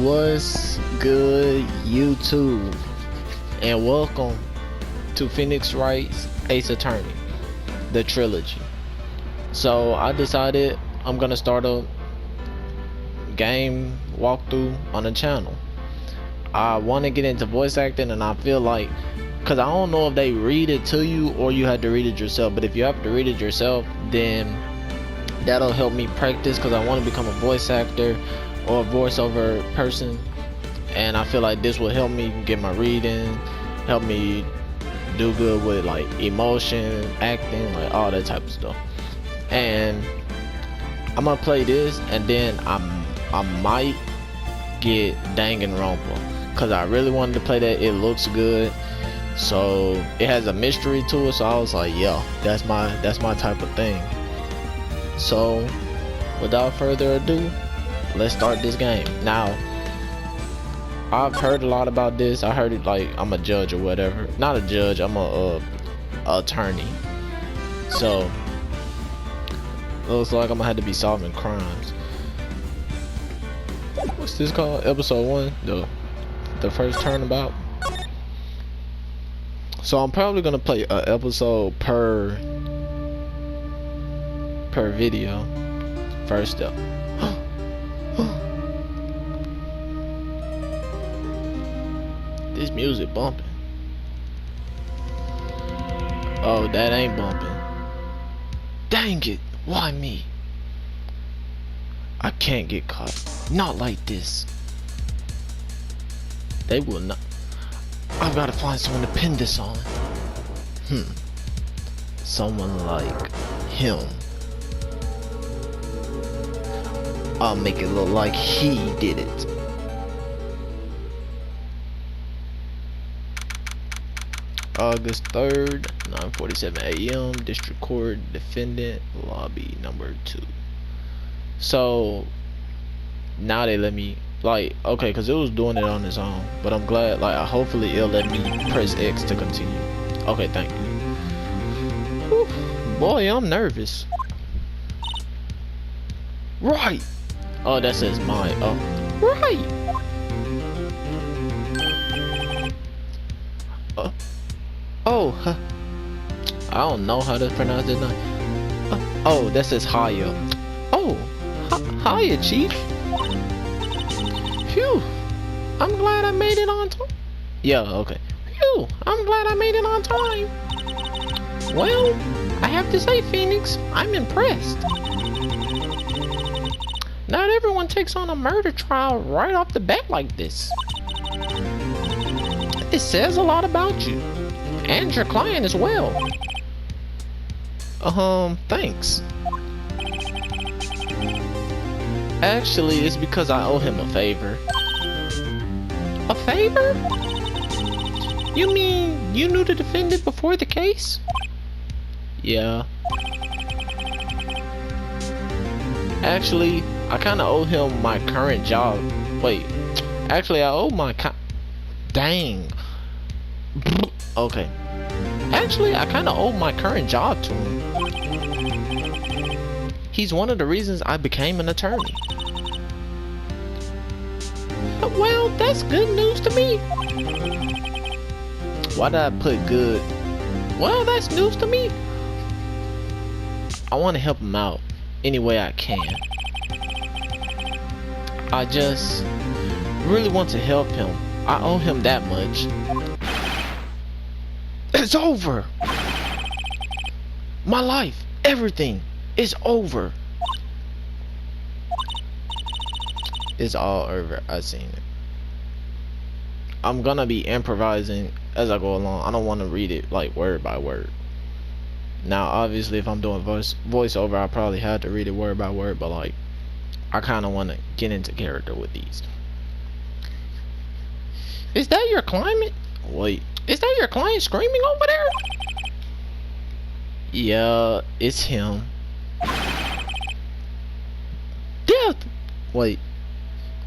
What's good, YouTube? And welcome to Phoenix Wright's Ace Attorney, the trilogy. So I decided I'm gonna start a game walkthrough on the channel. I want to get into voice acting, and I feel like, because I don't know if they read it to you or you have to read it yourself, but if you have to read it yourself, then that'll help me practice, because I want to become a voice actor or a voiceover person, and I feel like this will help me get my reading, help me do good with like emotion, acting, like all that type of stuff. And I'm gonna play this, and then I might get Danganronpa, because I really wanted to play that. It looks good, so it has a mystery to it, so I was like, yeah, that's my type of thing. So without further ado, let's start this game. Now, I've heard a lot about this. I heard it like I'm a judge or whatever. Not a judge, I'm a attorney. So looks like I'm gonna have to be solving crimes. What's this called? Episode 1, the first turnabout. So I'm probably gonna play an episode per video. First up. This music bumping. Oh, that ain't bumping. Dang it, why me? I can't get caught. Not like this. They will not. I've got to find someone to pin this on. Someone like him. I'll make it look like he did it. August 3rd, 9:47 a.m. District Court, Defendant, Lobby number 2. So now they let me, like, okay, because it was doing it on its own, but I'm glad, like, hopefully it'll let me press X to continue. Okay, thank you. Whew. Boy, I'm nervous. Right. Oh, that says mine. Oh, right. Oh, huh. I don't know how to pronounce it now. Oh, that says Haya. Oh, Haya, Chief. Phew. I'm glad I made it on time. Yeah, okay. Phew. I'm glad I made it on time. Well, I have to say, Phoenix, I'm impressed. Not everyone takes on a murder trial right off the bat like this. It says a lot about you. And your client as well. Thanks. Actually, it's because I owe him a favor. A favor? You mean you knew the defendant before the case? Yeah. Actually, I kinda owe him my current job. Wait. Actually, I owe my Dang. Okay. Actually, I kind of owe my current job to him. He's one of the reasons I became an attorney. Well, that's good news to me. Why did I put good? Well, that's news to me. I want to help him out any way I can. I just really want to help him. I owe him that much. It's over. My life, everything is over. It's all over. I've seen it. I'm gonna be improvising as I go along. I don't want to read it like word by word. Now, obviously, if I'm doing voiceover, I probably have to read it word by word, but like, I kind of want to get into character with these. Is that your client? Wait. Is that your client screaming over there? Yeah, it's him. Death! Wait.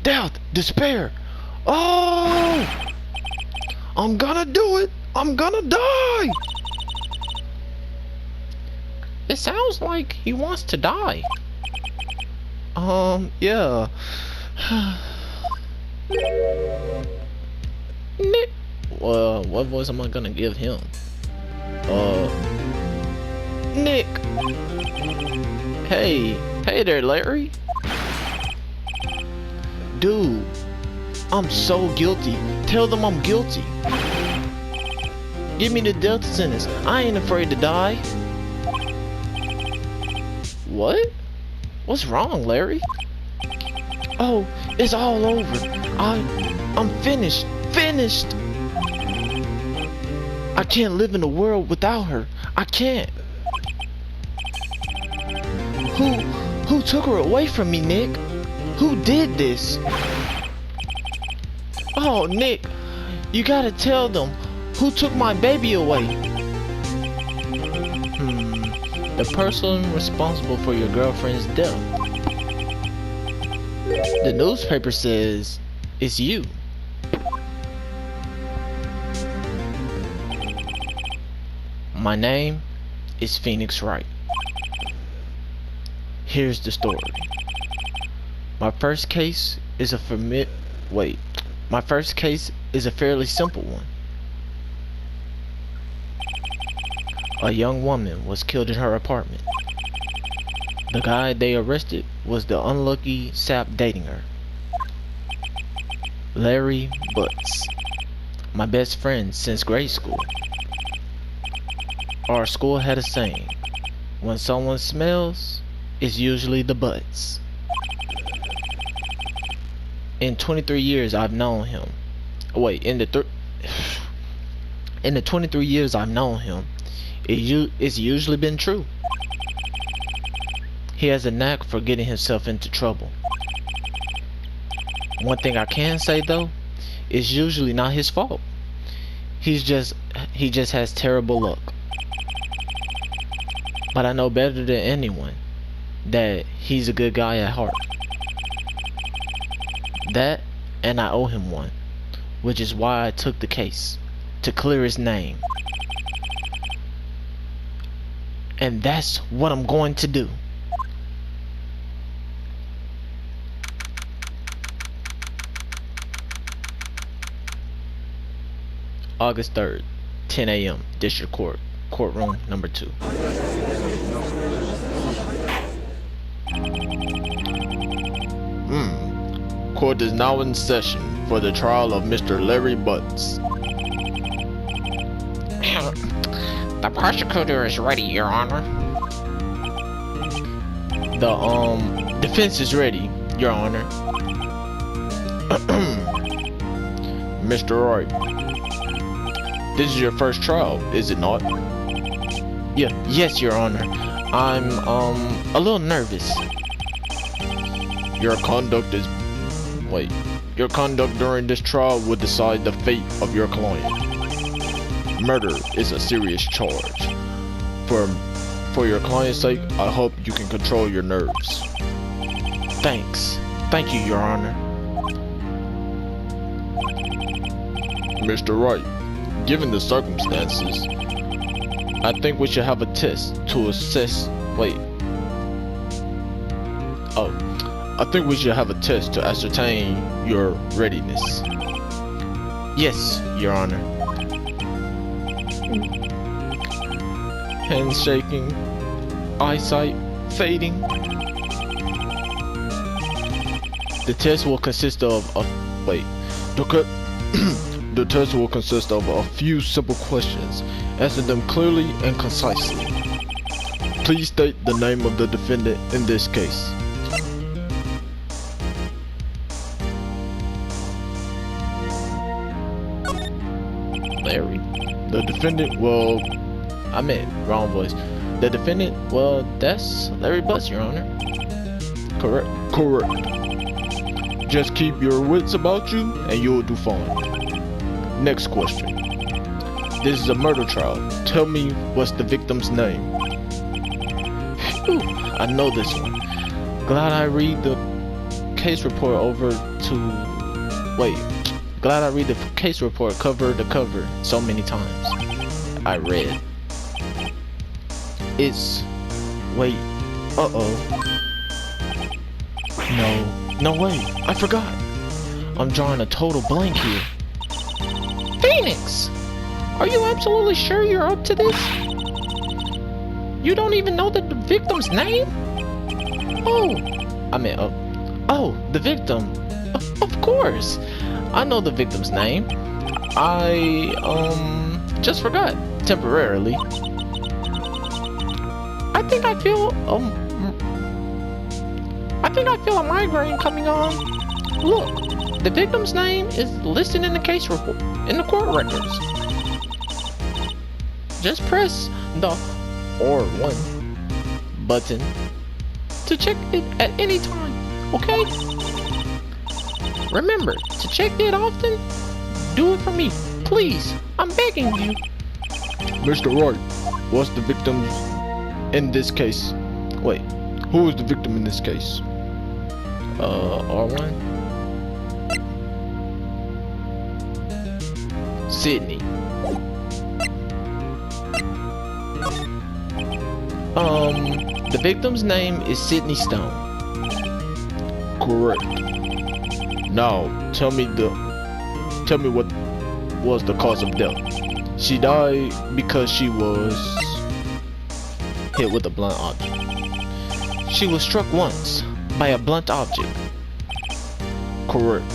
Death! Despair! Oh! I'm gonna do it! I'm gonna die! It sounds like he wants to die. Yeah. Nick. Well, what voice am I gonna give him? Nick. Hey there, Larry. Dude, I'm so guilty. Tell them I'm guilty. Give me the death sentence. I ain't afraid to die. What? What's wrong, Larry? Oh, it's all over. I'm finished. Finished. I can't live in a world without her. I can't. Who took her away from me, Nick? Who did this? Oh, Nick, you gotta tell them. Who took my baby away? The person responsible for your girlfriend's death. The newspaper says it's you. My name is Phoenix Wright. Here's the story. My first case is a fairly simple one. A young woman was killed in her apartment. The guy they arrested was the unlucky sap dating her. Larry Butts, my best friend since grade school. Our school had a saying, when someone smells, it's usually the butts. In 23 years I've known him. In the 23 years I've known him, it's usually been true. He has a knack for getting himself into trouble. One thing I can say though, it's usually not his fault. He just has terrible luck. But I know better than anyone that he's a good guy at heart. That, and I owe him one, which is why I took the case, to clear his name. And that's what I'm going to do. August 3rd, 10 a.m., District Court, courtroom number 2. Court is now in session for the trial of Mr. Larry Butts. The prosecutor is ready, Your Honor. The defense is ready, Your Honor. Mr. Wright, this is your first trial, is it not? Yes, Your Honor. I'm a little nervous. Your conduct during this trial will decide the fate of your client. Murder is a serious charge. For your client's sake, I hope you can control your nerves. Thanks. Thank you, Your Honor. Mr. Wright, given the circumstances, I think we should have a test to assess. I think we should have a test to ascertain your readiness. Yes, Your Honor. Hands shaking, eyesight fading. The test will consist of the test will consist of a few simple questions. Answer them clearly and concisely. Please state the name of the defendant in this case. Larry. The defendant, wrong voice. The defendant, that's Larry Butts, Your Honor. Correct. Just keep your wits about you and you'll do fine. Next question. This is a murder trial. Tell me what's the victim's name. Whew, I know this one. Glad I read the case report case report cover to cover so many times. I read. No way, I forgot. I'm drawing a total blank here. Phoenix! Are you absolutely sure you're up to this? You don't even know the victim's name? Oh, the victim. Of course. I know the victim's name. I, just forgot. Temporarily. I think I feel a migraine coming on. Look, the victim's name is listed in the case report, in the court records. Just press the R1 button to check it at any time, okay? Remember, to check it often, do it for me, please. I'm begging you. Mr. Wright, what's the victim in this case? Wait, who is the victim in this case? R1? Sydney. The victim's name is Sydney Stone. Correct. Now, tell me what was the cause of death. She died because she was hit with a blunt object. She was struck once by a blunt object. Correct.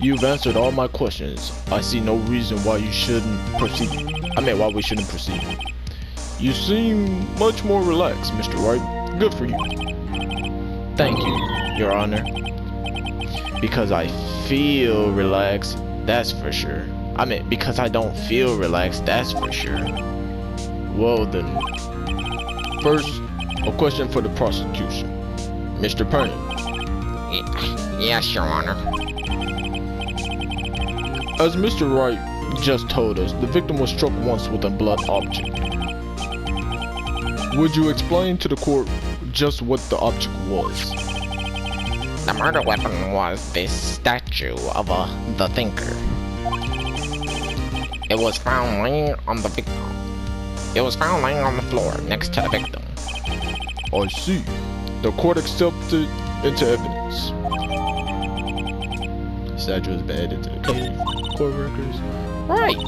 You've answered all my questions. I see no reason why you shouldn't proceed. Why we shouldn't proceed. You seem much more relaxed, Mr. Wright. Good for you. Thank you, Your Honor. Because I feel relaxed, that's for sure. Because I don't feel relaxed, that's for sure. Well then. First, a question for the prosecution. Mr. Payne. Yes, Your Honor. As Mr. Wright just told us, the victim was struck once with a blunt object. Would you explain to the court just what the object was? The murder weapon was this statue of the Thinker. It was found laying on the victim. It was found laying on the floor next to the victim. I see. The court accepted into evidence. Statue has been added to the court records. Right.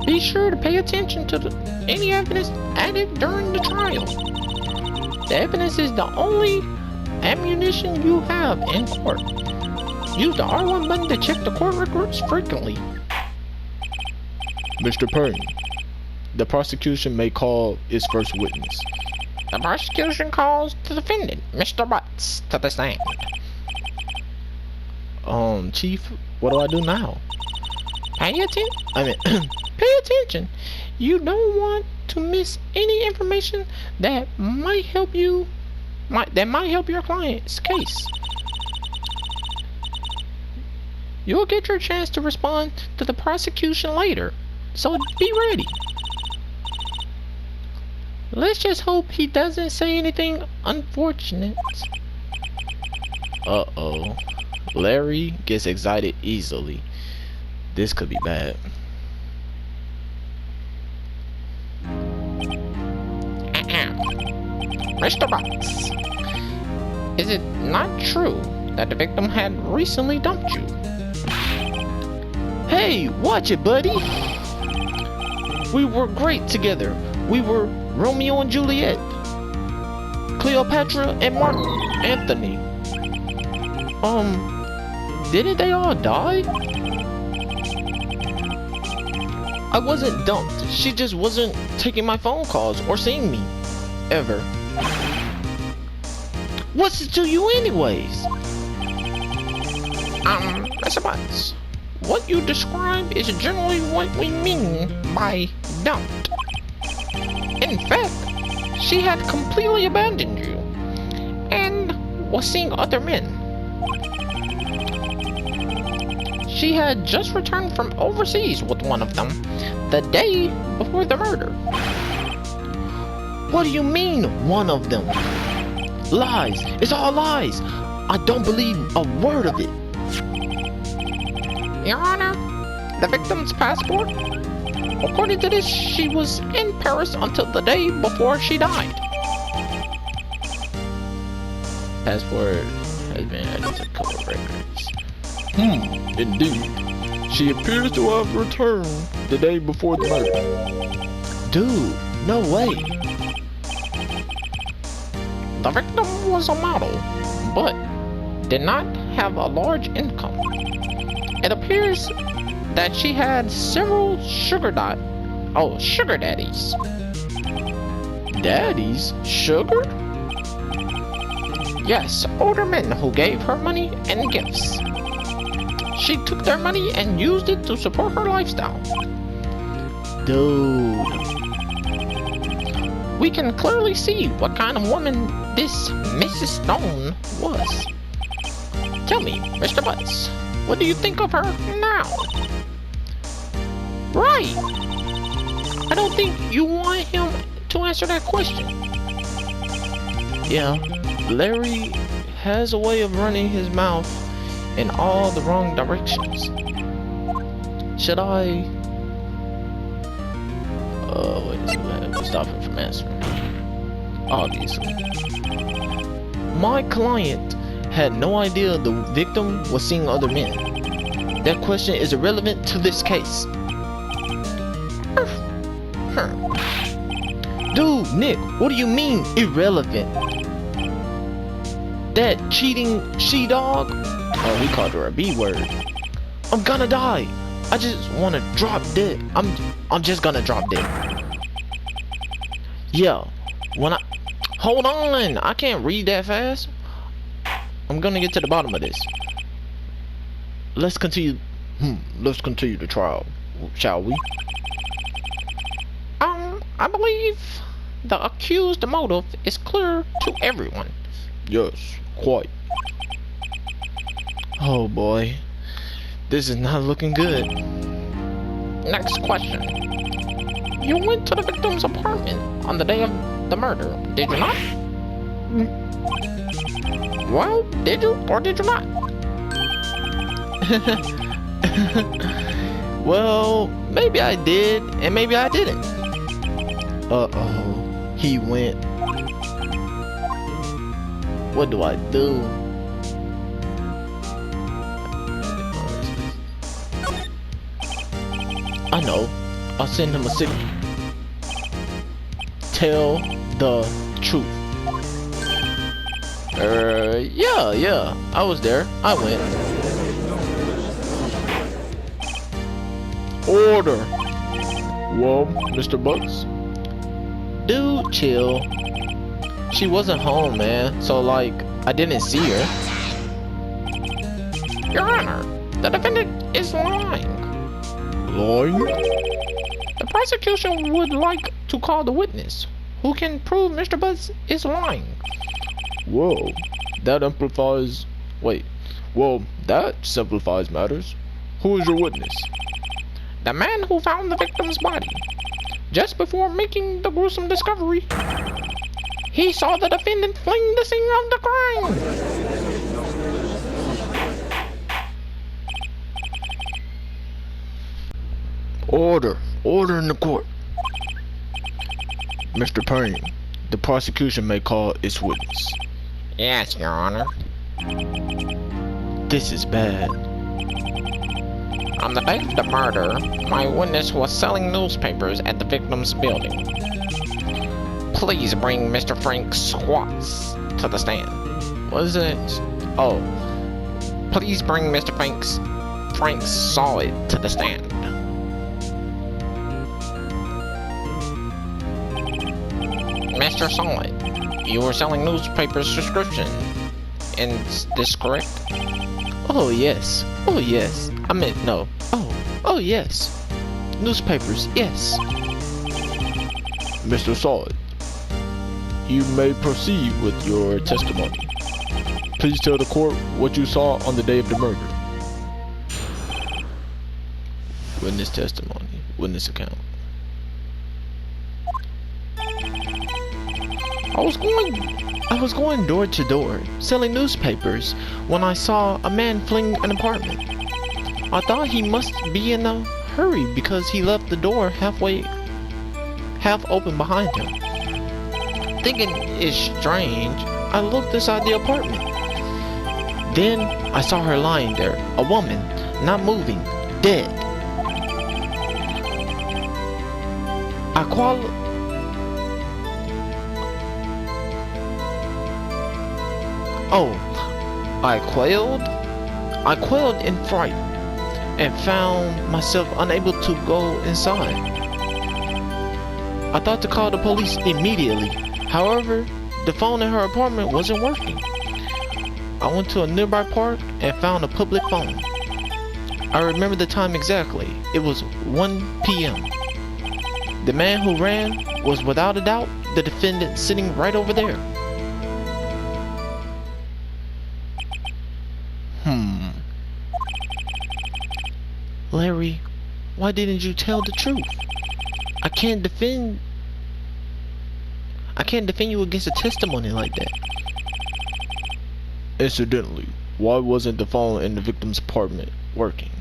Be sure to pay attention to any evidence added during the trial. The evidence is the only ammunition you have in court. Use the R1 button to check the court records frequently. Mr. Payne, the prosecution may call its first witness. The prosecution calls the defendant, Mr. Butts, to the stand. Chief, what do I do now? Pay attention. You don't want to miss any information that might help your client's case. You'll get your chance to respond to the prosecution later, so be ready. Let's just hope he doesn't say anything unfortunate. Uh-oh. Larry gets excited easily. This could be bad. Mr. Butts, is it not true that the victim had recently dumped you? Hey, watch it, buddy. We were great together. We were Romeo and Juliet, Cleopatra and Mark Anthony. Didn't they all die? I wasn't dumped. She just wasn't taking my phone calls or seeing me. Ever. What's it to you anyways? Mr. Butts, what you describe is generally what we mean by dumped. In fact, she had completely abandoned you and was seeing other men. She had just returned from overseas with one of them the day before the murder. What do you mean, one of them? Lies. It's all lies. I don't believe a word of it. Your Honor, the victim's passport? According to this, she was in Paris until the day before she died. Passport has been added to court records. Indeed. She appears to have returned the day before the murder. Dude, no way. The victim was a model, but did not have a large income. It appears that she had several sugar daddies. Daddies? Sugar? Yes, older men who gave her money and gifts. She took their money and used it to support her lifestyle. Dude. We can clearly see what kind of woman this Mrs. Stone was. Tell me, Mr. Butts, what do you think of her now? Right. I don't think you want him to answer that question. Yeah, Larry has a way of running his mouth in all the wrong directions. Should I... wait a second, stop him from answering. Obviously. My client had no idea the victim was seeing other men. That question is irrelevant to this case. Dude, Nick, what do you mean irrelevant? That cheating she-dog? Oh, we called her a B-word. I'm gonna die. I just wanna drop dead. I'm just gonna drop dead. Yeah, when I... Hold on, I can't read that fast. I'm gonna get to the bottom of this. Let's continue the trial, shall we? I believe the accused motive is clear to everyone. Yes, quite. Oh boy, this is not looking good. Next question. You went to the victim's apartment on the day of the murder, did you not? Well, did you or did you not? Well, maybe I did, and maybe I didn't. Uh-oh, he went. What do I do? I know. I'll send him a signal. Tell the truth. Yeah, I was there. I went. Order. Well, Mr. Butts? Dude, chill. She wasn't home, man. So, like, I didn't see her. Your Honor, the defendant is lying. Lying? The prosecution would like to call the witness who can prove Mr. Butts is lying. Whoa, that amplifies... Wait, well, that simplifies matters. Who is your witness? The man who found the victim's body. Just before making the gruesome discovery, he saw the defendant fling the scene of the crime. Order in the court. Mr. Payne, the prosecution may call its witness. Yes, Your Honor. This is bad. On the day of the murder, my witness was selling newspapers at the victim's building. Please bring Mr. Frank Squats to the stand. What is it? Oh, Please bring Mr. Frank Solid to the stand. Mr. Solid, you were selling newspaper subscription. Is this correct? oh yes. Oh yes. I meant no. Oh yes. Newspapers, yes. Mr. Solid, you may proceed with your testimony. Please tell the court what you saw on the day of the murder. Witness testimony. Witness account. I was going door to door, selling newspapers, when I saw a man fling an apartment. I thought he must be in a hurry because he left the door half open behind him. Thinking it's strange, I looked inside the apartment. Then I saw her lying there, a woman, not moving, dead. I quailed in fright and found myself unable to go inside. I thought to call the police immediately. However, the phone in her apartment wasn't working. I went to a nearby park and found a public phone. I remember the time exactly. It was 1 p.m. The man who ran was without a doubt the defendant sitting right over there. Larry, why didn't you tell the truth? I can't defend you against a testimony like that. Incidentally, why wasn't the phone in the victim's apartment working?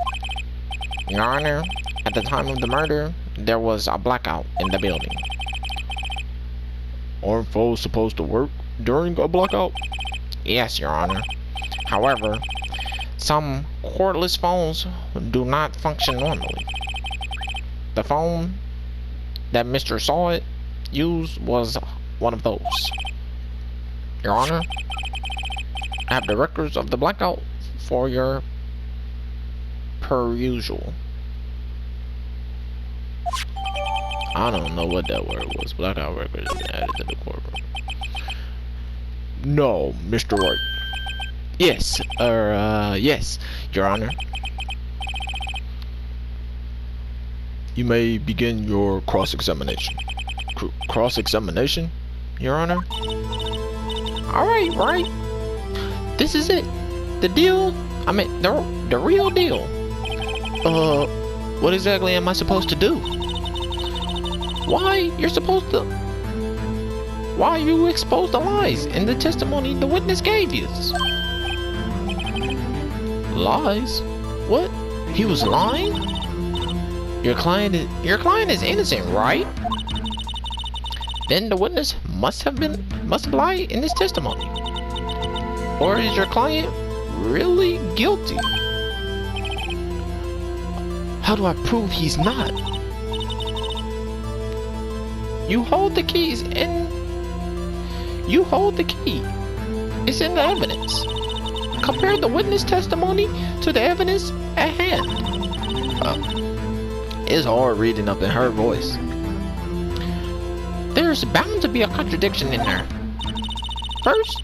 Your Honor, at the time of the murder, there was a blackout in the building. Aren't phones supposed to work during a blackout? Yes, Your Honor. However, some cordless phones do not function normally. The phone that Mr. Sawyer used was one of those. Your Honor, I have the records of the blackout for your perusal. I don't know what that word was. Blackout records have been added to the courtroom. No, Mr. Wright. Yes, yes, Your Honor. You may begin your cross-examination. Cross-examination, Your Honor? Alright, right. This is it. The deal, I mean, the real deal. What exactly am I supposed to do? Why you exposed the lies in the testimony the witness gave you? Lies? What? He was lying? Your client is innocent, right? Then the witness must have lied in his testimony. Or is your client really guilty? How do I prove he's not? You hold the keys and you hold the key. It's in the evidence. Compare the witness testimony to the evidence at hand. It's hard reading up in her voice. There's bound to be a contradiction in there. First,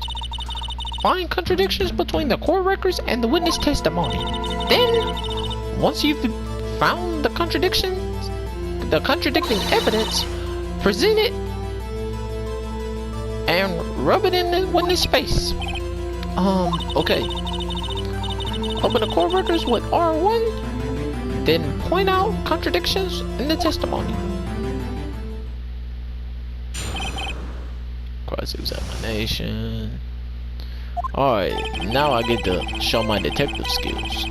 find contradictions between the court records and the witness testimony. Then, once you've found the contradicting evidence, present it and rub it in the witness face. Okay. Open the court records with R1, then point out contradictions in the testimony. Cross-examination. Alright, now I get to show my detective skills.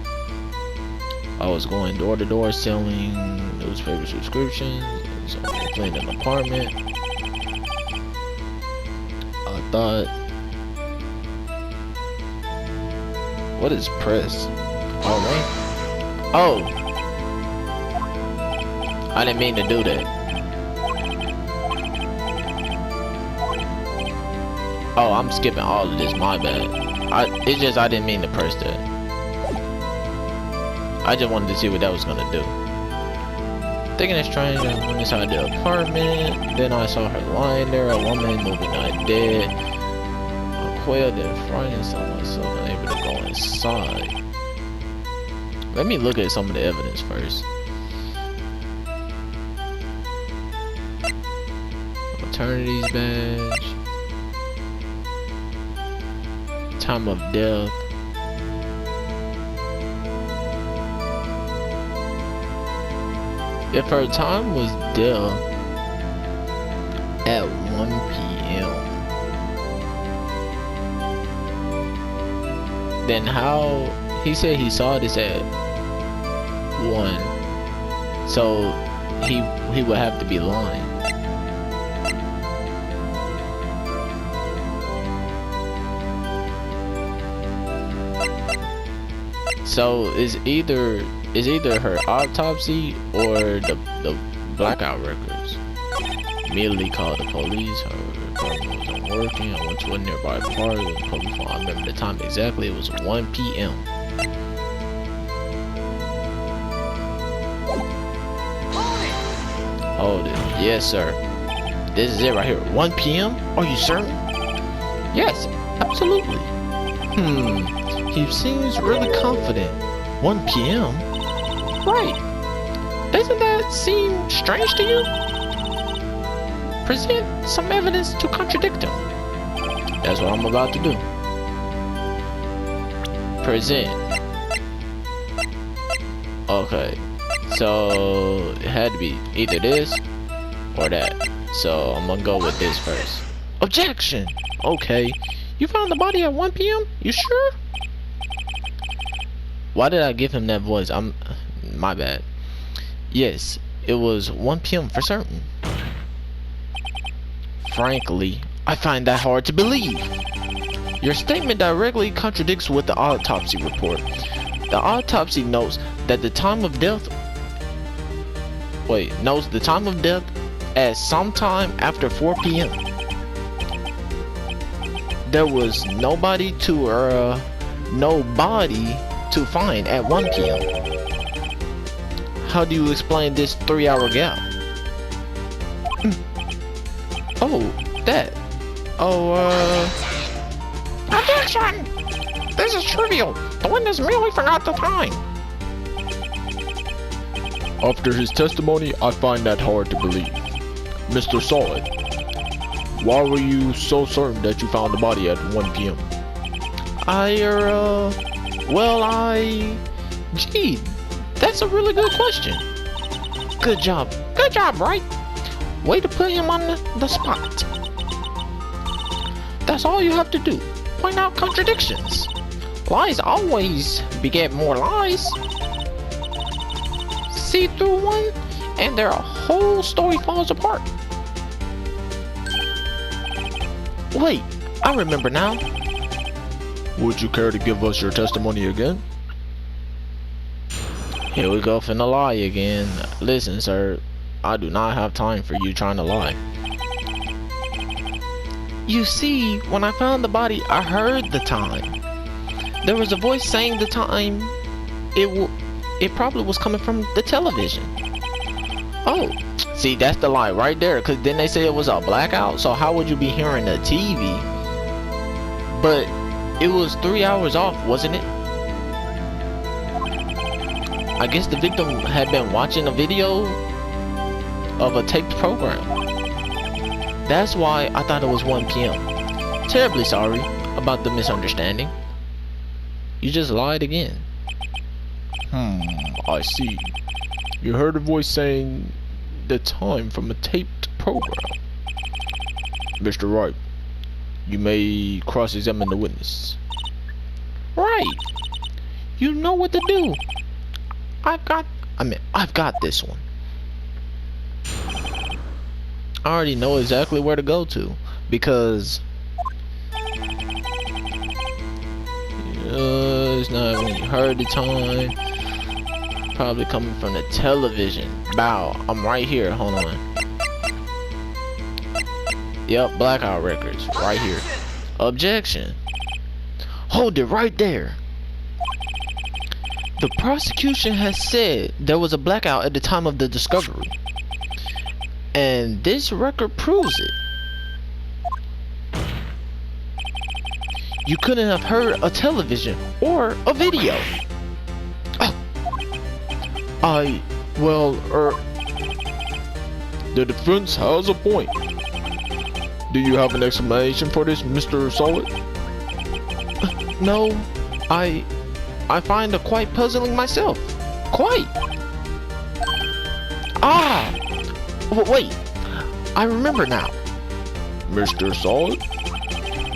I was going door to door selling newspaper subscriptions. So I cleaned an apartment. I thought, what is press? Oh, man. Oh, I didn't mean to do that. Oh, I'm skipping all of this. My bad. I didn't mean to press that. I just wanted to see what that was gonna do. Thinking it's strange, I went inside the apartment. Then I saw her lying there, a woman moving not dead. I quailed in fright and saw myself unable to go inside. Let me look at some of the evidence first. Maternity's badge. Time of death. If her time was death at 1 p.m., then how he said he saw this at 1, so he would have to be lying. So it's either her autopsy or the blackout records. Immediately called the police. Her apartment wasn't working. I went to a nearby park. The police phone. I remember the time exactly. It was 1 p.m. Hold it. Yes, sir. This is it right here. 1 p.m. Are you certain? Yes, absolutely. He seems really confident. 1 p.m. Right. Doesn't that seem strange to you? Present some evidence to contradict him. That's what I'm about to do. Present. Okay. So it had to be either this or that. So I'm gonna go with this first. Objection! Okay. You found the body at 1 p.m.? You sure? Why did I give him that voice? My bad. Yes, it was 1 p.m. for certain. Frankly, I find that hard to believe. Your statement directly contradicts with the autopsy report. The autopsy notes that the time of death as sometime after 4 p.m. There was nobody to find at 1 p.m. How do you explain this 3-hour gap? Objection! This is trivial. The witness merely forgot the time. After his testimony, I find that hard to believe. Mr. Solid, why were you so certain that you found the body at 1 p.m.? Gee, that's a really good question. Good job, right? Way to put him on the spot. That's all you have to do. Point out contradictions. Lies always beget more lies. See through one, and their whole story falls apart. Wait, I remember now. Would you care to give us your testimony again? Here we go finna lie again. Listen, sir, I do not have time for you trying to lie. You see, when I found the body, I heard the time. There was a voice saying the time. It probably was coming from the television. Oh, see, that's the lie right there. Cause then they say it was a blackout. So how would you be hearing the TV? But it was 3 hours off, wasn't it? I guess the victim had been watching a video of a taped program. That's why I thought it was 1 p.m. Terribly sorry about the misunderstanding. You just lied again. I see. You heard a voice saying the time from a taped program. Mr. Wright, you may cross-examine the witness. Right. You know what to do. I've got this one. I already know exactly where to go to because it's not when you heard the time. Probably coming from the television. Bow, I'm right here. Hold on. Yep, blackout records right here. Objection. Hold it right there. The prosecution has said there was a blackout at the time of the discovery. And this record proves it. You couldn't have heard a television or a video. The defense has a point. Do you have an explanation for this, Mr. Solid? No, I find it quite puzzling myself. Quite. Wait, I remember now. Mr. Solid,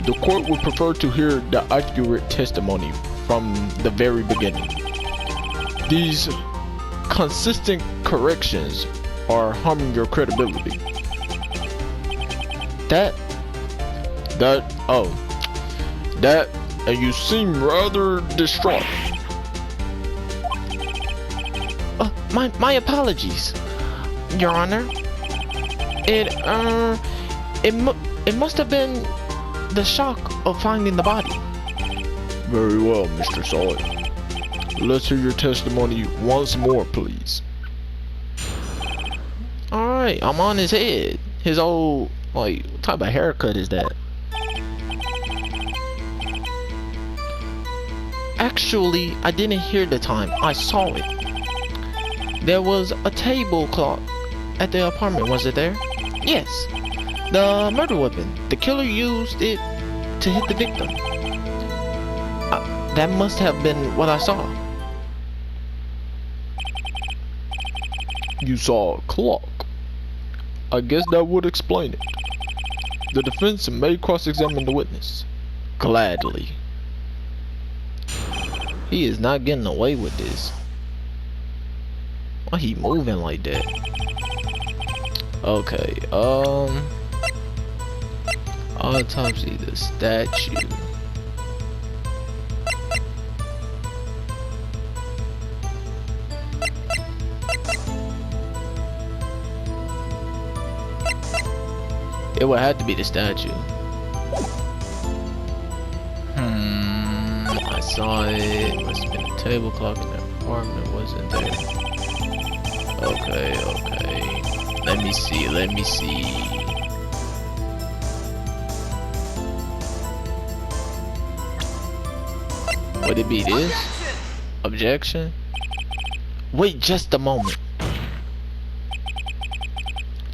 the court would prefer to hear the accurate testimony from the very beginning. These consistent corrections are harming your credibility. And you seem rather distraught. My apologies, Your Honor. It must have been the shock of finding the body. Very well, Mr. Solid. Let's hear your testimony once more, please. Alright, I'm on his head. His old, like, what type of haircut is that? Actually, I didn't hear the time. I saw it. There was a tablecloth at the apartment, was it there? Yes. The murder weapon. The killer used it to hit the victim. That must have been what I saw. You saw a clock. I guess that would explain it. The defense may cross-examine the witness. Gladly. He is not getting away with this. Why he moving like that? Okay, autopsy the statue. It would have to be the statue. I saw it. Must have been a table clock in the apartment. Wasn't there? Okay. Let me see. Would it be this? Objection? Wait just a moment.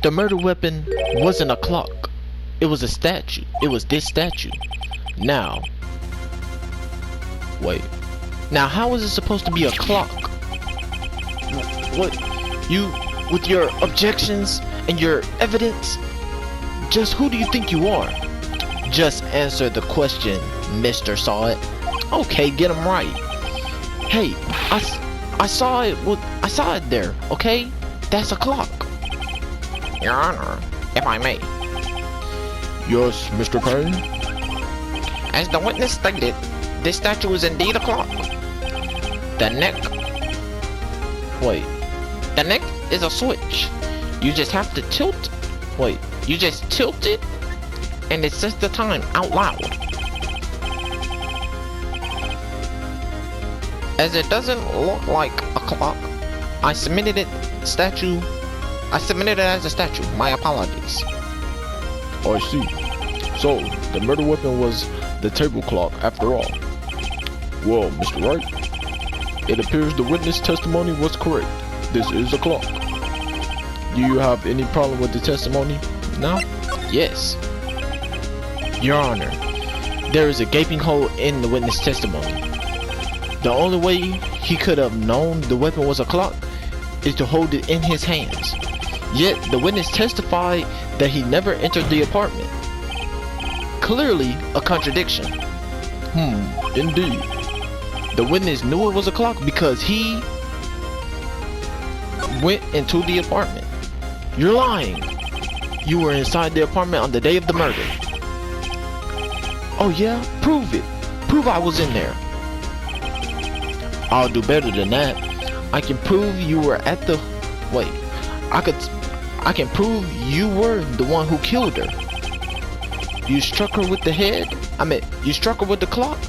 The murder weapon wasn't a clock. It was a statue. It was this statue. Now. Wait. Now how is it supposed to be a clock? What? You, with your objections and your evidence? Just who do you think you are? Just answer the question, Mr. Saw It. Okay, get him right. Hey, I saw it. I saw it there. Okay, that's a clock. Your Honor, if I may. Yes, Mr. Payne? As the witness stated, this statue is indeed a clock. The neck. Wait. The neck is a switch. You just have to tilt. Wait. You just tilt it, and it sets the time out loud. As it doesn't look like a clock, I submitted it as a statue. My apologies. I see. So, the murder weapon was the table clock after all. Well, Mr. Wright, it appears the witness testimony was correct. This is a clock. Do you have any problem with the testimony now? Yes. Your Honor, there is a gaping hole in the witness testimony. The only way he could have known the weapon was a clock is to hold it in his hands. Yet the witness testified that he never entered the apartment. Clearly a contradiction. Indeed. The witness knew it was a clock because he went into the apartment. You're lying. You were inside the apartment on the day of the murder. Oh yeah? Prove it. Prove I was in there. I'll do better than that. I can prove you were at the... Wait. I can prove you were the one who killed her. You struck her with the head. You struck her with the clock,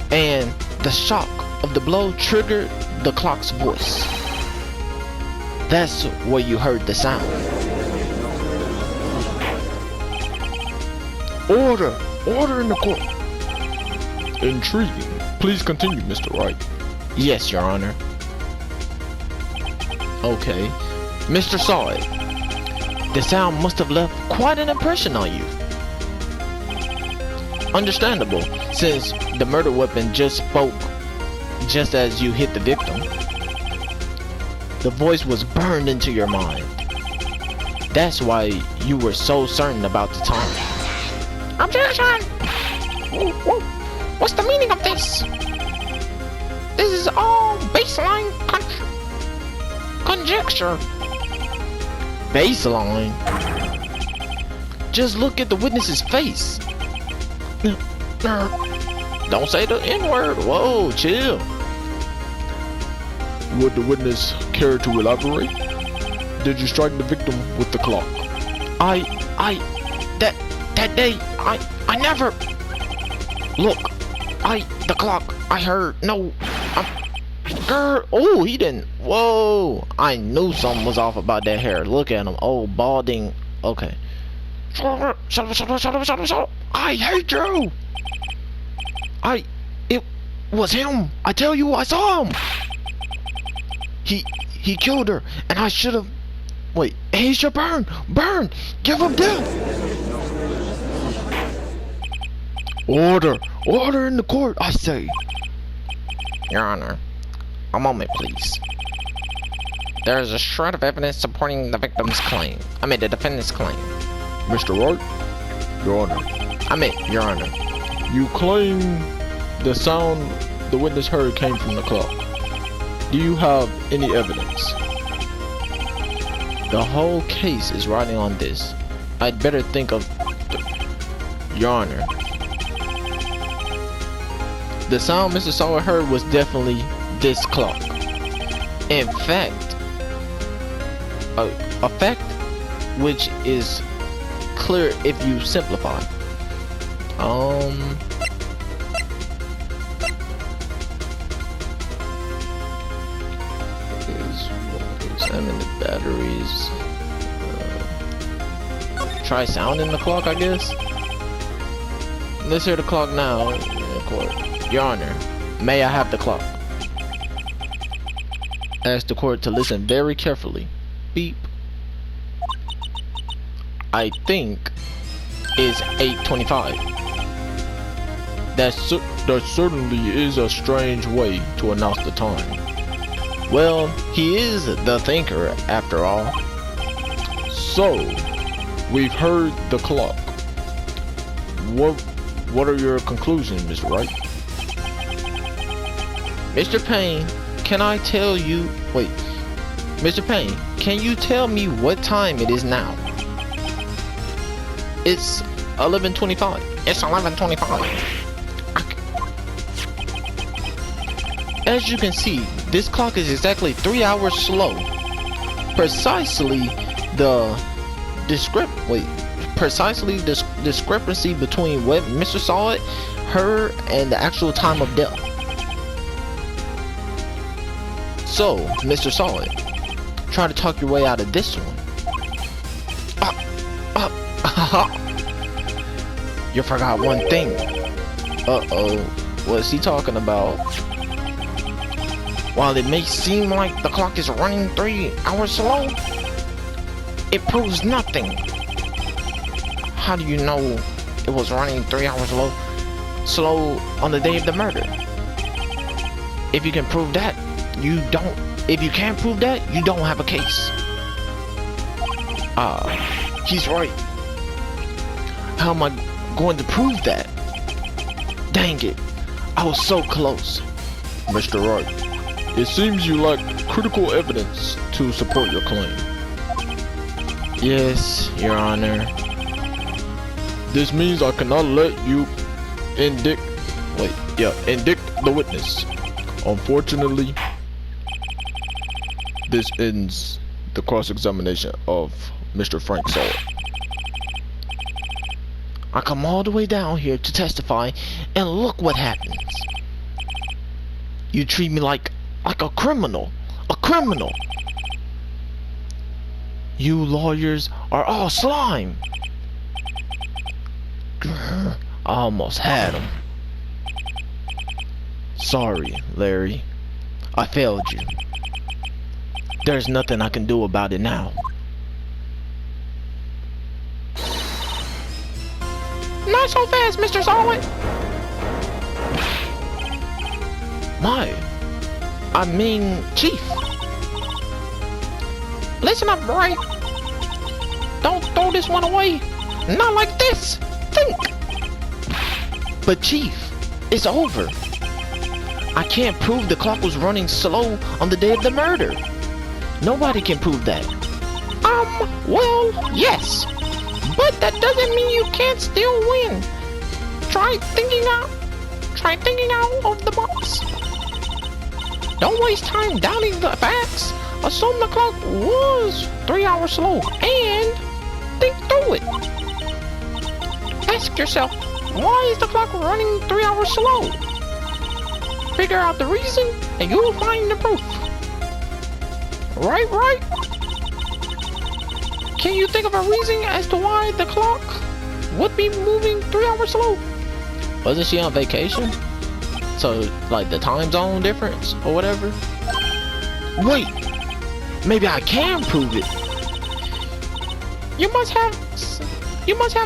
and the shock of the blow triggered the clock's voice. That's where you heard the sound. Order! Order in the court! Intriguing. Please continue, Mr. Wright. Yes, Your Honor. Okay. Mr. Saw It. The sound must have left quite an impression on you. Understandable, since the murder weapon just spoke just as you hit the victim. The voice was burned into your mind. That's why you were so certain about the time. Objection! What's the meaning of this? This is all baseline conjecture. Baseline? Just look at the witness's face. Don't say the N-word. Whoa, chill. Would the witness care to elaborate? Did you strike the victim with the clock? That day, I never. Look, the clock, I heard, no, girl, Oh, he didn't. Whoa, I knew something was off about that hair. Look at him. Oh, balding. Okay. shut up. I hate you. It was him. I tell you, I saw him. He killed her, and I should have. Wait. He should burn, give him death. Order in the court, I say. Your Honor, a moment, please. There is a shred of evidence supporting the victim's claim. The defendant's claim. Mr. Wright? Your Honor. Your Honor. You claim the sound the witness heard came from the clock. Do you have any evidence? The whole case is riding on this. I'd better think of Your Honor. The sound Mr. Sawyer heard was definitely this clock. In fact, a fact which is clear if you simplify. Examine the batteries. Try sounding the clock, I guess. Let's hear the clock now in court. Your Honor, may I have the clock? Ask the court to listen very carefully. Beep. I think is 8:25. That certainly is a strange way to announce the time. Well, he is the thinker after all. So, we've heard the clock. What are your conclusions, Mr. Wright? Mr. Payne, can I tell you... Wait. Mr. Payne, can you tell me what time it is now? It's 11:25. It's 11:25. As you can see, this clock is exactly 3 hours slow. Precisely the discrepancy between what Mr. Sawyer heard and the actual time of death. So, Mr. Sawyer, try to talk your way out of this one. You forgot one thing. Uh-oh. What's he talking about? While it may seem like the clock is running 3 hours slow, it proves nothing. How do you know it was running 3 hours slow on the day of the murder? If you can prove that, you don't. If you can't prove that, you don't have a case. He's right. How am I going to prove that? Dang it, I was so close. Mr. Wright, it seems you lack critical evidence to support your claim. Yes, Your Honor. This means I cannot let you indict the witness. Unfortunately, this ends the cross-examination of Mr. Frank Sawyer. I come all the way down here to testify, and look what happens. You treat me like a criminal. A criminal. You lawyers are all slime. I almost had him. Sorry, Larry. I failed you. There's nothing I can do about it now. Not so fast, Mr. Sawyer. Chief. Listen up, boy. Don't throw this one away. Not like this. Think. But Chief, it's over. I can't prove the clock was running slow on the day of the murder. Nobody can prove that. Well, yes. But that doesn't mean you can't still win. Try thinking out of the box. Don't waste time doubting the facts. Assume the clock was 3 hours slow and think through it. Ask yourself, why is the clock running 3 hours slow? Figure out the reason and you will find the proof. Right? Can you think of a reason as to why the clock would be moving 3 hours slow? Wasn't she on vacation? So, like the time zone difference or whatever? Wait! Maybe I can prove it. You must have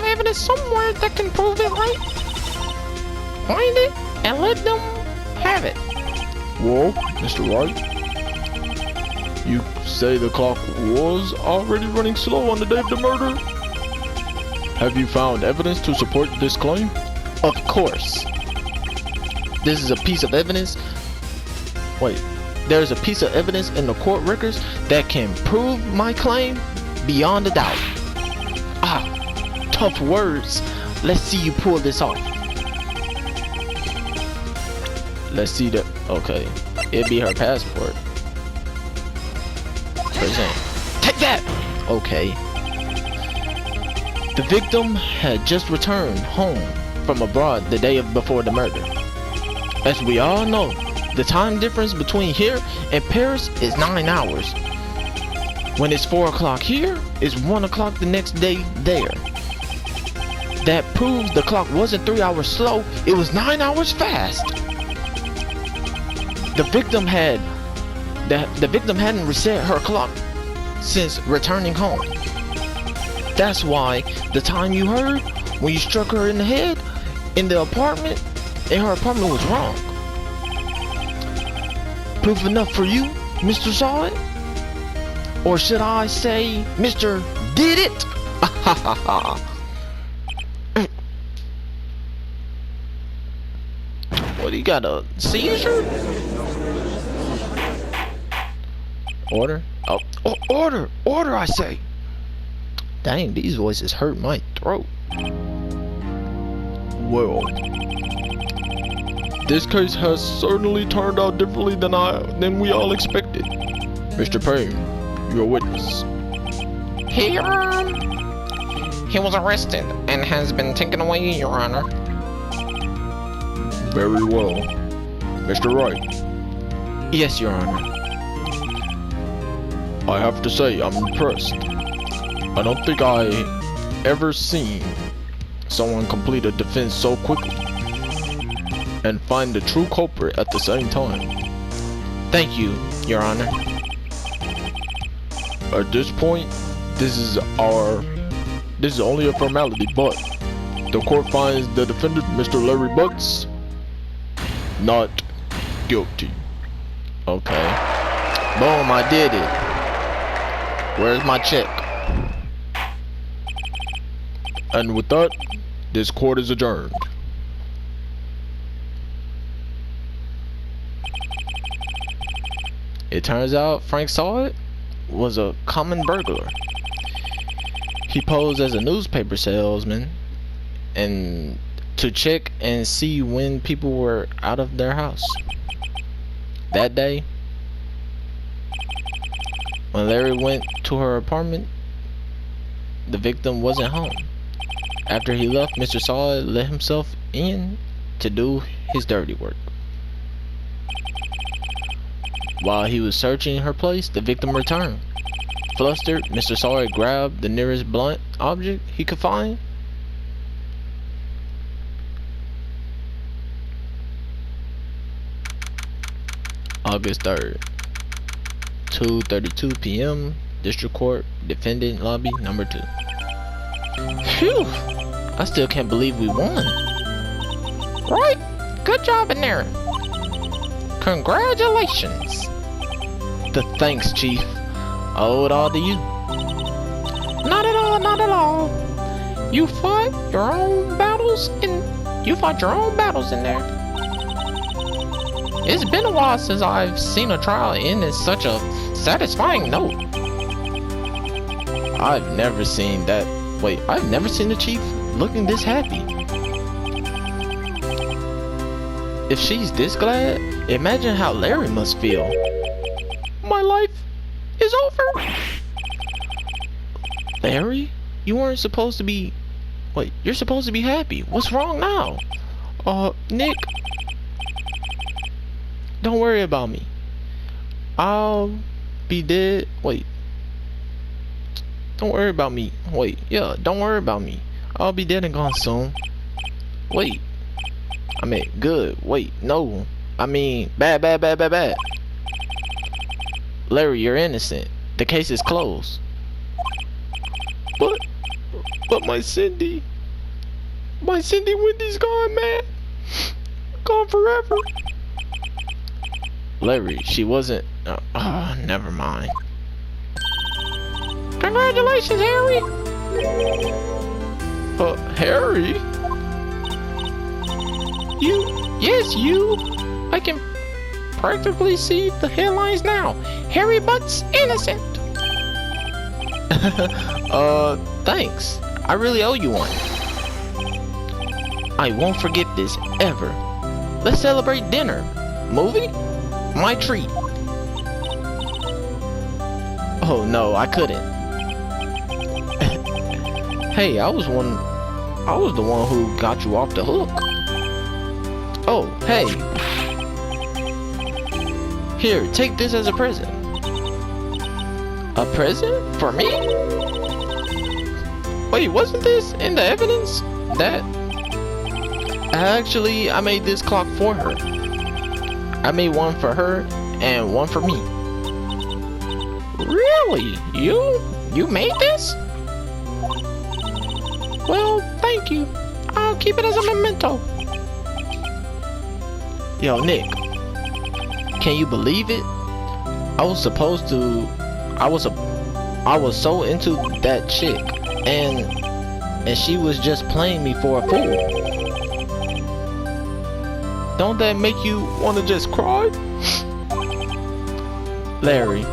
evidence somewhere that can prove it, right? Find it and let them have it. Whoa, Mr. Wright. You say the clock was already running slow on the day of the murder? Have you found evidence to support this claim? Of course. This is a piece of evidence. Wait, there's a piece of evidence in the court records that can prove my claim beyond a doubt. Ah, tough words. Let's see you pull this off. Let's see the. Okay, it'd be her passport. Present. Take that! Okay. The victim had just returned home from abroad the day before the murder. As we all know, the time difference between here and Paris is 9 hours. When it's 4 o'clock here, it's 1 o'clock the next day there. That proves the clock wasn't 3 hours slow, it was 9 hours fast. The victim hadn't reset her clock since returning home. That's why the time you heard when you struck her in the head in her apartment was wrong. Proof enough for you, Mr. Solid? Or should I say, Mr. Did It? What, you got a seizure? Order? Oh, order, I say. Dang, these voices hurt my throat. Well, this case has certainly turned out differently than we all expected. Mr. Payne, you're a witness. He was arrested and has been taken away, Your Honor. Very well. Mr. Wright. Yes, Your Honor. I have to say, I'm impressed. I don't think I ever seen someone complete a defense so quickly and find the true culprit at the same time. Thank you, Your Honor. At this point, this is only a formality, but the court finds the defendant, Mr. Larry Butts, not guilty. Okay. Boom, I did it. Where's my check? And with that, this court is adjourned. It turns out Frank Solid was a common burglar. He posed as a newspaper salesman and to check and see when people were out of their house. That day, when Larry went to her apartment, the victim wasn't home. After he left, Mr. Solid let himself in to do his dirty work. While he was searching her place, the victim returned. Flustered, Mr. Sawyer grabbed the nearest blunt object he could find. August 3rd, 2:32 p.m. District Court, Defendant Lobby, number 2. Phew! I still can't believe we won. Right? Good job in there. Congratulations. The thanks, Chief. I owe it all to you. Not at all, not at all. You fought your own battles in there. It's been a while since I've seen a trial end in such a satisfying note. I've never seen that. Wait, I've never seen the Chief looking this happy. If she's this glad, imagine how Larry must feel. My life is over. Larry, you weren't supposed to be... Wait, you're supposed to be happy. What's wrong now? Nick. Don't worry about me. I'll be dead. Wait. Don't worry about me. Wait, yeah, don't worry about me. I'll be dead and gone soon. Wait. I mean, good. Wait, no. I mean, bad. Larry, you're innocent. The case is closed. But my Cindy. My Cindy Wendy's gone, man. Gone forever. Larry, she wasn't... never mind. Congratulations, Harry. Harry? Yes, you. I can practically see the headlines now. Harry Butt's innocent. Thanks. I really owe you one. I won't forget this ever. Let's celebrate dinner. Movie? My treat. Oh no, I couldn't. Hey, I was the one who got you off the hook. Oh, hey. Here, take this as a present. A present? For me? Wait, wasn't this in the evidence? Actually, I made this clock for her. I made one for her and one for me. Really? You made this? Well, thank you. I'll keep it as a memento. Yo, Nick. Can you believe it? I was so into that chick and she was just playing me for a fool. Don't that make you want to just cry? Larry.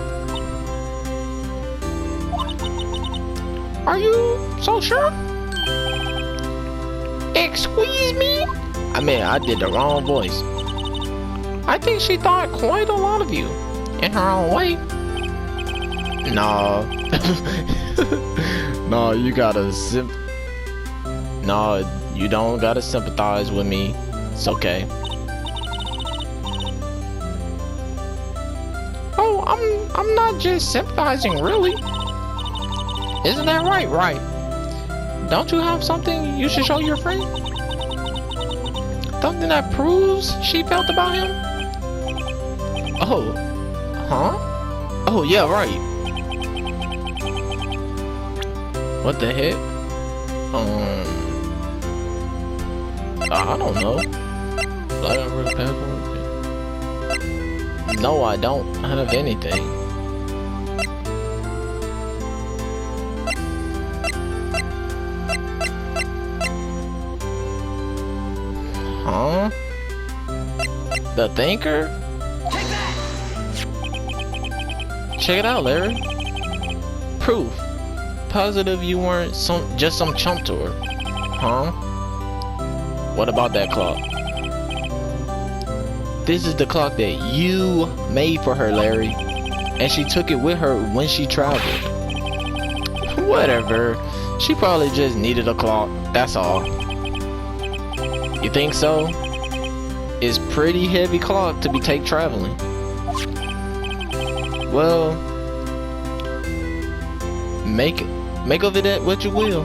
Are you so sure? Excuse me? I mean, I did the wrong voice. I think she thought quite a lot of you, in her own way. No. No, you gotta No, you don't gotta sympathize with me. It's okay. Oh, I'm not just sympathizing, really. Isn't that right? Right. Don't you have something you should show your friend? Something that proves she felt about him? Oh. Huh? Oh, yeah, right. What the heck? I don't know. No, I don't have anything. Huh? The Thinker? Take that! Check it out, Larry. Proof. Positive you weren't just some chump to her. Huh? What about that clock? This is the clock that you made for her, Larry. And she took it with her when she traveled. Whatever. She probably just needed a clock. That's all. You think so? It's pretty heavy clock to be take traveling. Well, make of it what you will.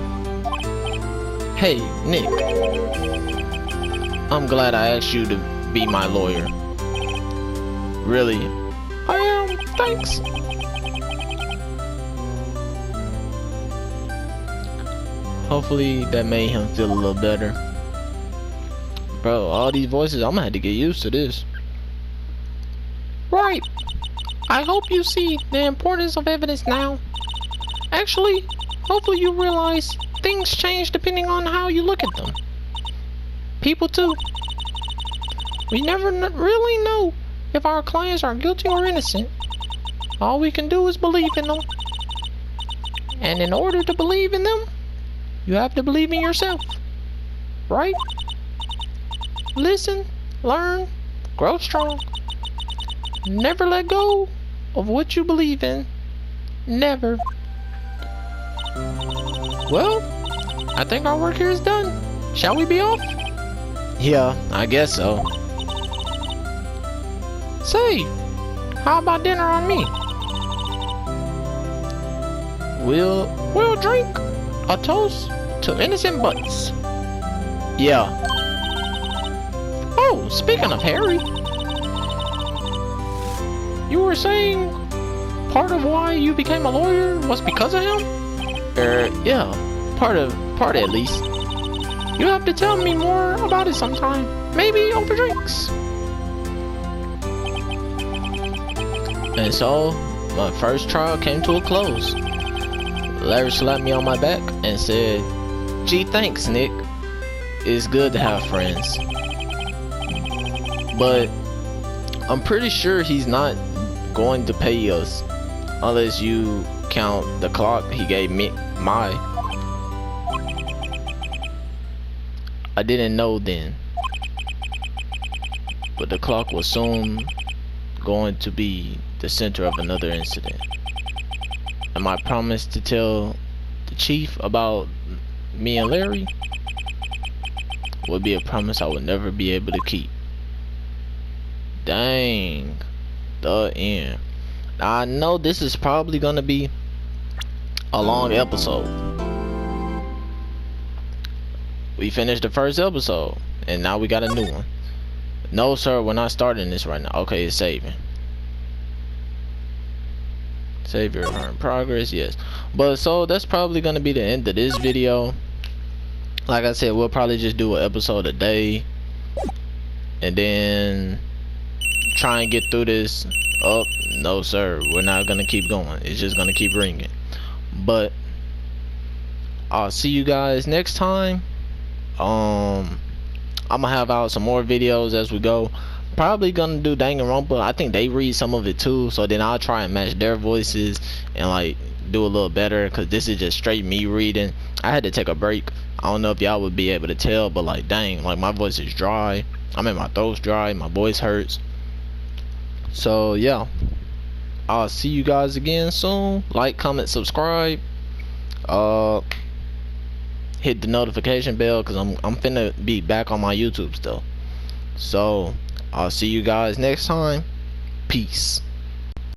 Hey, Nick. I'm glad I asked you to be my lawyer. Really? I am. Thanks. Hopefully that made him feel a little better. Bro, all these voices, I'm gonna have to get used to this. Right. I hope you see the importance of evidence now. Actually, hopefully you realize things change depending on how you look at them. People too. We never really know if our clients are guilty or innocent. All we can do is believe in them. And in order to believe in them, you have to believe in yourself. Right? Listen learn, grow strong. Never let go of what you believe in. Never. Well, I think our work here is done. Shall we be off? Yeah, I guess so. Say, how about dinner on me? We'll drink a toast to innocent butts. Yeah. Oh, speaking of Harry, you were saying part of why you became a lawyer was because of him? Yeah, part at least. You have to tell me more about it sometime. Maybe over drinks. And so, my first trial came to a close. Larry slapped me on my back and said, "Gee, thanks, Nick. It's good to have friends." But I'm pretty sure he's not going to pay us unless you count the clock he gave me. I didn't know then, but the clock was soon going to be the center of another incident. And my promise to tell the chief about me and Larry would be a promise I would never be able to keep. Dang, the end. Now, I know this is probably gonna be a long episode. We finished the first episode and now we got a new one. No sir, we're not starting this right now. Okay, it's saving. Save your current progress, yes. But so that's probably gonna be the end of this video. Like I said, we'll probably just do an episode a day and then try and get through this. Oh no sir, we're not gonna keep going. It's just gonna keep ringing. But I'll see you guys next time. I'm gonna have out some more videos as we go. Probably gonna do Danganronpa. I think they read some of it too, so then I'll try and match their voices and like do a little better, because this is just straight me reading. I had to take a break. I don't know if y'all would be able to tell, but like dang, like my voice is dry. I mean, my throat's dry, my voice hurts. So yeah, I'll see you guys again soon. Like, comment, subscribe. Hit the notification bell, because I'm finna be back on my YouTube still. So I'll see you guys next time. Peace.